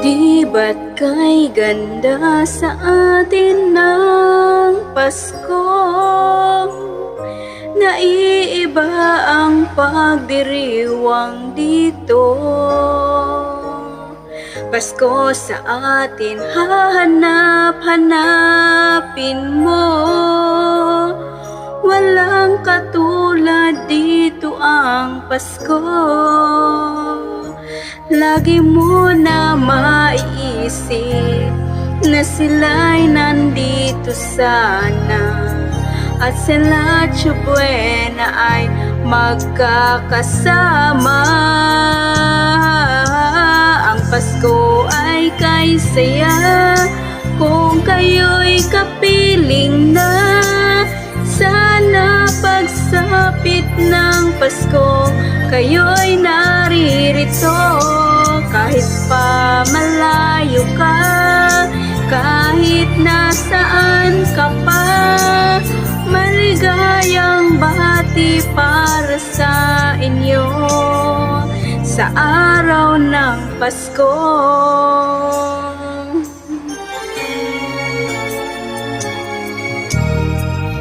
Di ba't kay ganda sa atin ng Pasko? Naiiba ang pagdiriwang dito. Pasko sa atin hahanap-hanapin mo. Walang katulad dito ang Pasko. Lagi mo na maiisip na sila'y nandito sana, at sila Buena ay magkakasama. Ang Pasko ay kay saya kung kayo'y kapiling na. Sana pagsapit ng Pasko, kayo'y naririto. Kahit pa malayo ka, kahit nasaan ka pa, maligayang bahati para sa inyo sa araw ng Pasko.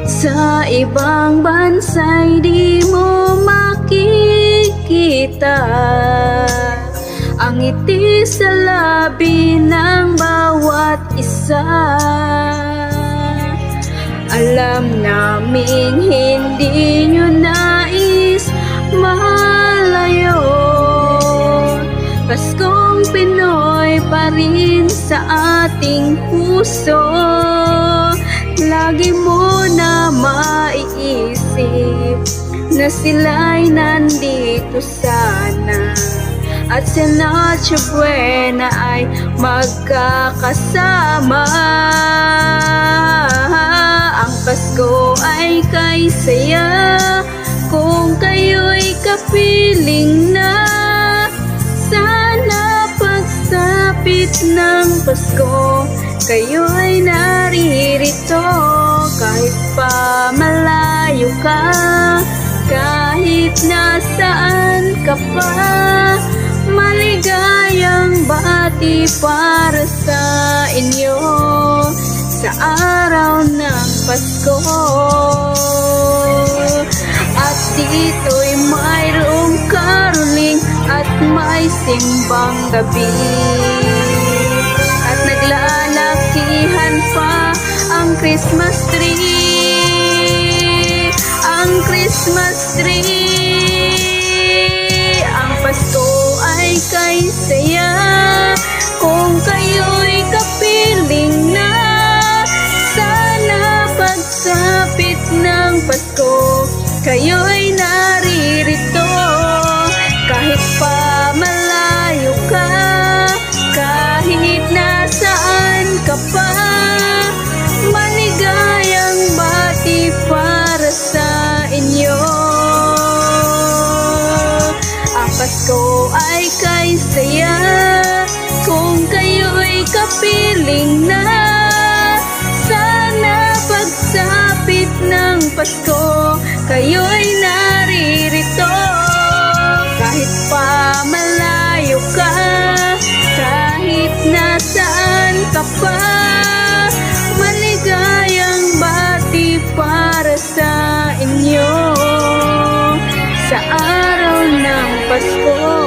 Sa ibang bansa'y di mo makikita ang ngiti sa labi ng bawat isa. Alam naming hindi nyo nais malayo. Paskong Pinoy pa rin sa ating puso. Lagi mo na maiisip na sila'y nandito sana, at sila Buena ay magkakasama. Ang Pasko ay kay saya kung kayo'y kapiling na. Sana pagsapit ng Pasko, kayo'y naririto. Kahit pa malayo ka, kahit nasaan ka pa, maligayang bati para sa inyo sa araw ng Pasko. At dito'y mayroong caroling at may simbang gabi, at naglalakihan pa ang Christmas tree. Ang Christmas tree. Ang Pasko ay kay saya kung kayo'y kapiling na. Sana pagsapit ng Pasko, kayo'y naririto. Kahit pa malayo ka, kahit nasaan ka pa, maligayang bati para sa inyo. Ang Pasko ay kay saya kung kayo'y kapiling na. Sana pagsapit ng Pasko, kayo'y naririto. Kahit pa malayo ka, kahit nasaan ka pa, maligayang bati para sa inyo sa araw ng Pasko.